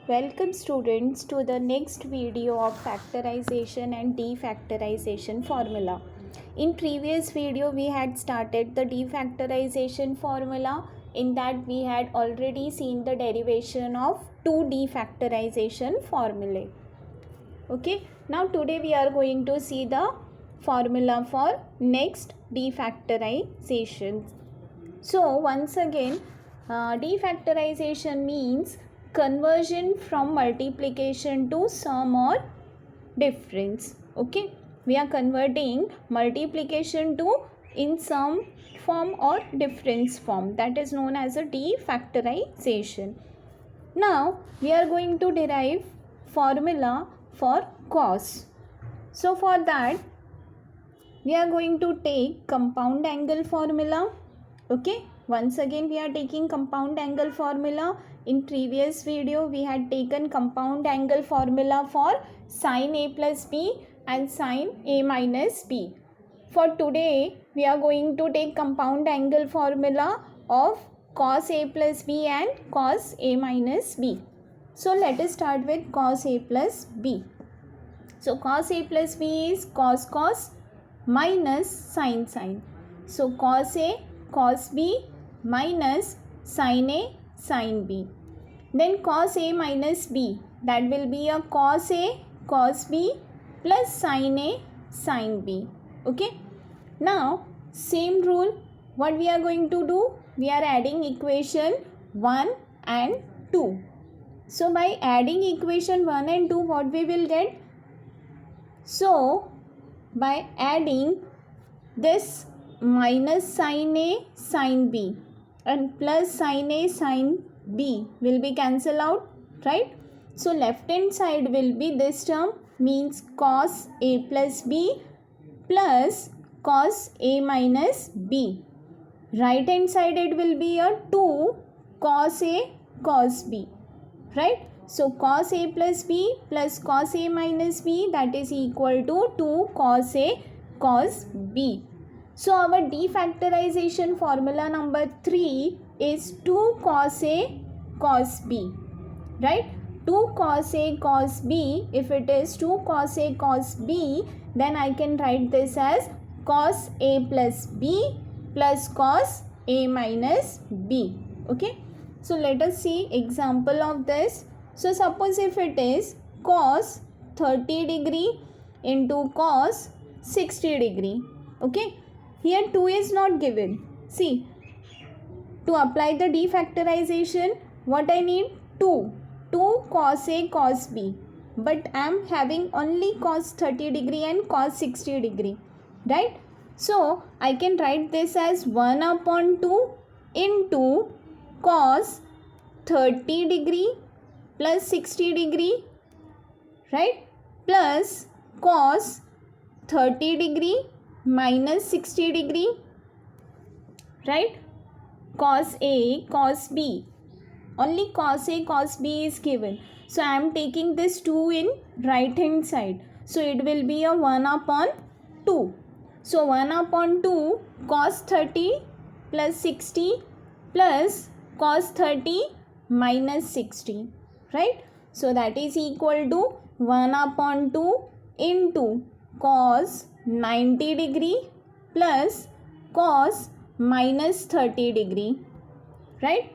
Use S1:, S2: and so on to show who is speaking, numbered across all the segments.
S1: welcome students to the next video of factorization and defactorization formula. In previous video we had started the defactorization formula. In that we had already seen the derivation of two defactorization formulae. Okay, now today we are going to see the formula for next defactorization. So once again, defactorization means conversion from multiplication to sum or difference. Okay, we are converting multiplication to in sum form or difference form, that is known as a defactorization. Now we are going to derive formula for cos. So for that we are going to take compound angle formula. Okay, once again we are taking compound angle formula. In previous video we had taken compound angle formula for sin A plus B and sin A minus B. For today we are going to take compound angle formula of cos A plus B and cos A minus B. So let us start with cos A plus B. So cos A plus B is cos cos minus sin sin. So cos A cos B minus sin A sin B. Then cos A minus B, that will be a cos A cos B plus sin A sin B. Okay. Now same rule, what we are going to do? We are adding equation 1 and 2. So by adding equation 1 and 2, what we will get? So by adding this minus sin A sin B and plus sin A sin B will be cancelled out, right? So left hand side will be this term, means cos A plus B plus cos A minus B. Right hand side it will be a 2 cos A cos B, right? So cos A plus B plus cos A minus B, that is equal to 2 cos A cos B. So our defactorization formula number 3 is 2 cos A cos B, right? 2 cos A cos B, if it is 2 cos A cos B, then I can write this as cos A plus B plus cos A minus B. Okay, so let us see example of this. So suppose if it is cos 30 degree into cos 60 degree. Okay, here 2 is not given. See, to apply the defactorization, what I need? 2 cos A cos B, but I am having only cos 30 degree and cos 60 degree, right? So I can write this as 1 upon 2 into cos 30 degree plus 60 degree, right, plus cos 30 degree minus 60 degree, right, cos A cos B. Only cos A cos B is given. So I am taking this 2 in right hand side. So it will be a 1 upon 2. So 1 upon 2 cos 30 plus 60 plus cos 30 minus 60, right? So that is equal to 1 upon 2 into cos 90 degree plus cos minus 30 degree, right?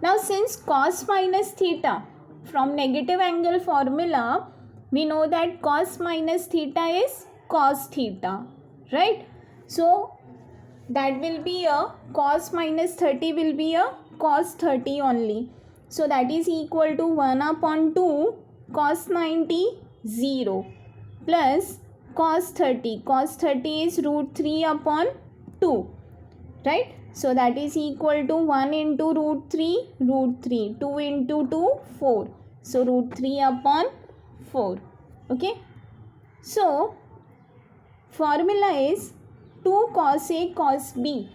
S1: Now since cos minus theta, from negative angle formula we know that cos minus theta is cos theta, right? So that will be a cos minus 30 will be a cos 30 only. So that is equal to 1 upon 2 cos 90 0 plus cos 30. Cos 30 is root 3 upon 2, right? So that is equal to 1 into root 3, 2 into 2, 4. So root 3 upon 4. Okay. So formula is 2 cos A cos B.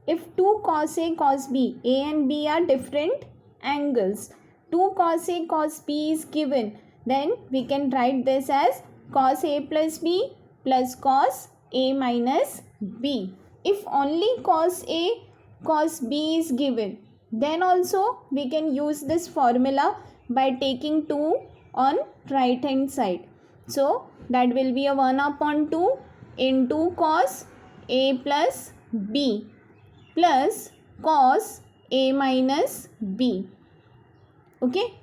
S1: If 2 cos A cos B, A and B are different angles, 2 cos A cos B is given, then we can write this as cos A plus B plus cos A minus B. If only cos A cos B is given, Then also we can use this formula by taking 2 on right hand side. So that will be a 1 upon 2 into cos A plus B plus cos A minus B. Okay.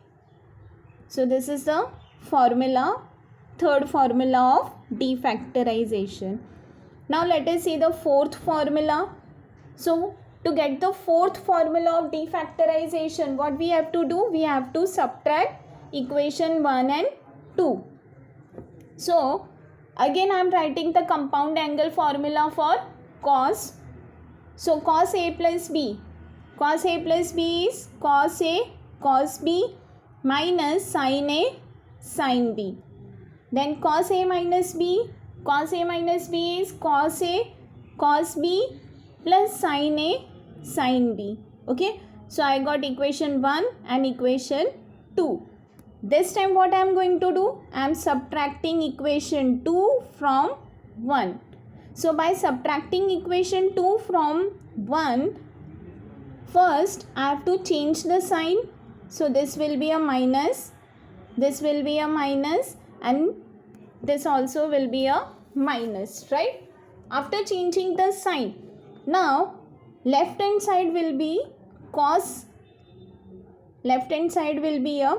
S1: So this is the formula, third formula of defactorization. Now let us see the fourth formula. So to get the fourth formula of defactorization, what we have to do? We have to subtract equation 1 and 2. So again I am writing the compound angle formula for cos. So cos A plus B. Cos A plus B is cos A cos B minus sin A sin B. Then cos A minus B. Cos A minus B is cos A cos B plus sin A sin B. Okay. So I got equation 1 and equation 2. This time what I am going to do? I am subtracting equation 2 from 1. So by subtracting equation 2 from 1, first I have to change the sign. So this will be a minus, this will be a minus, and this also will be a minus, right? After changing the sign, now left hand side will be cos, left hand side will be a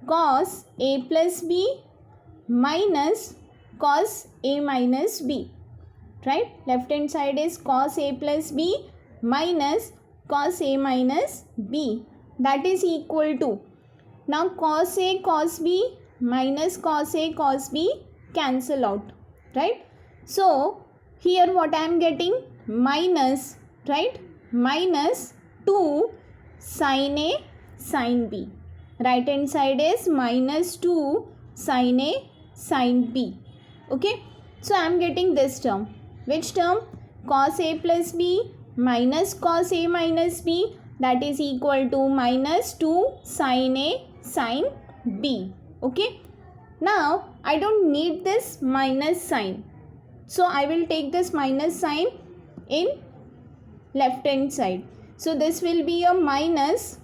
S1: cos A plus B minus cos A minus B, right? Left hand side is cos A plus B minus cos A minus B, that is equal to, now cos A cos B minus cos A cos B cancel out, right? So here what I am getting? Minus, right? Minus 2 sin A sin B. Right hand side is minus 2 sin A sin B. Okay. So I am getting this term. Which term? Cos A plus B minus cos A minus B, that is equal to minus 2 sin A sin B. Okay. Now I don't need this minus sign. So I will take this minus sign in left hand side. So this will be a minus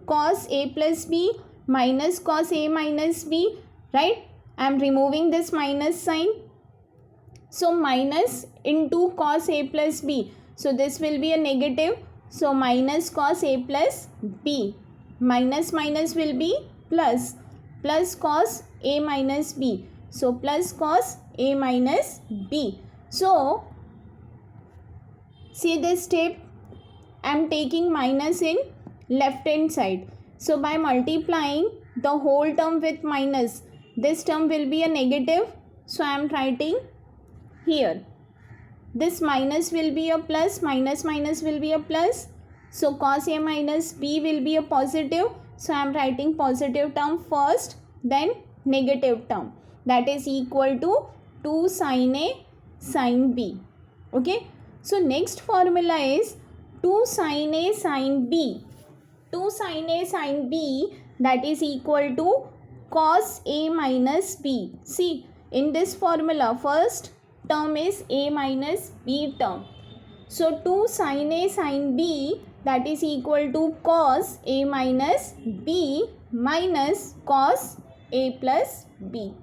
S1: cos A plus B minus cos A minus B, right? I am removing this minus sign. So minus into cos A plus B. So this will be a negative. So minus cos A plus B. Minus minus will be plus. Plus cos A minus B. So plus cos A minus B. So see this step. I am taking minus in left hand side. So by multiplying the whole term with minus, this term will be a negative. So I am writing here. This minus will be a plus, minus minus will be a plus. So cos A minus B will be a positive. So I am writing positive term first, then negative term. That is equal to 2 sin A sin B. Okay. So next formula is 2 sin A sin B. 2 sin A sin B, that is equal to cos A minus B. See, in this formula, first term is A minus B term. So 2 sin A sin B, that is equal to cos A minus B minus cos A plus B.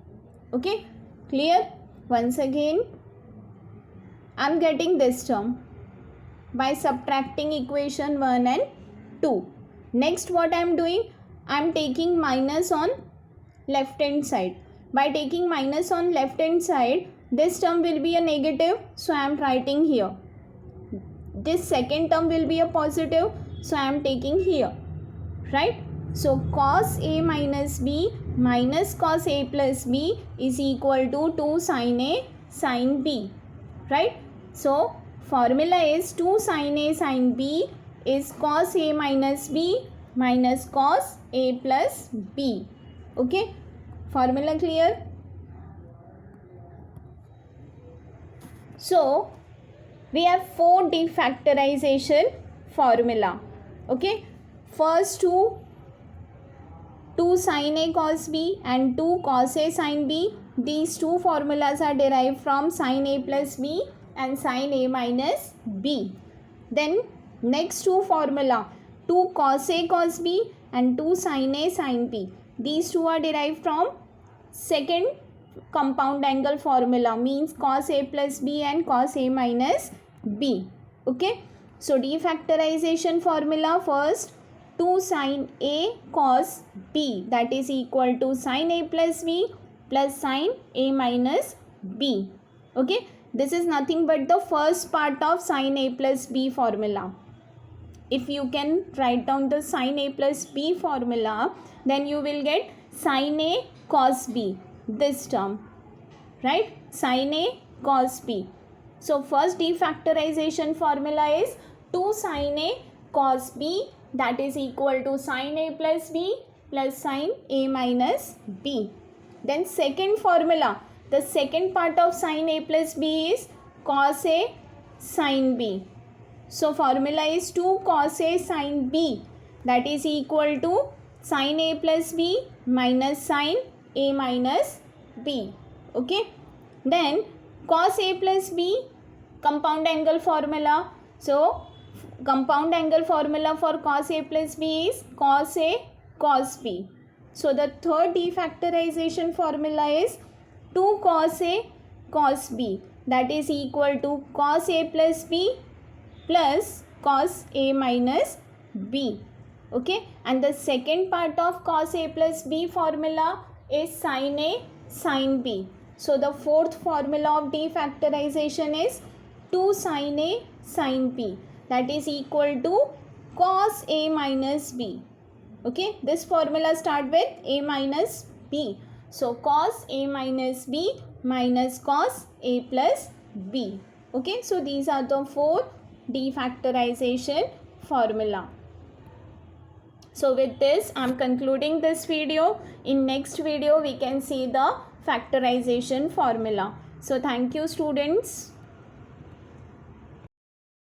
S1: Okay, clear? Once again, I am getting this term by subtracting equation 1 and 2. Next what I am doing? I am taking minus on left hand side. By taking minus on left hand side, this term will be a negative. So I am writing here. This second term will be a positive. So I am taking here. Right? So cos A minus B minus cos A plus B is equal to 2 sin A sin B. Right? So formula is 2 sin A sin B is cos A minus B minus cos A plus B. Okay. Formula clear? So we have 4 defactorization formula. Okay. First 2 sin A cos B and 2 cos A sin B. These two formulas are derived from sin A plus B and sin A minus B. Then next 2 formula 2 cos A cos B and 2 sin A sin B. These two are derived from second compound angle formula, means cos A plus B and cos A minus B. Okay. So defactorization formula, first 2 sin A cos B, that is equal to sin A plus B plus sin A minus B. Okay. This is nothing but the first part of sin A plus B formula. If you can write down the sin A plus B formula, then you will get sin A cos B, this term, right? Sin A cos B. So first defactorization formula is 2 sin A cos B, that is equal to sin A plus B plus sin A minus B. Then second formula, the second part of sin A plus B is cos A sin B. So formula is 2 cos A sin B, that is equal to sin A plus B minus sin A minus B. Okay. Then cos A plus B, compound angle formula. So compound angle formula for cos A plus B is cos A cos B. So the third defactorization formula is 2 cos A cos B, that is equal to cos A plus B plus cos A minus B. Okay. And the second part of cos A plus B formula is sin A sin B. So the fourth formula of defactorization is 2 sin A sin B, that is equal to cos A minus B. Okay. This formula start with A minus B. So cos A minus B minus cos A plus B. Okay. So these are the four defactorization formula. So with this I am concluding this video. In next video we can see the factorization formula. So thank you students.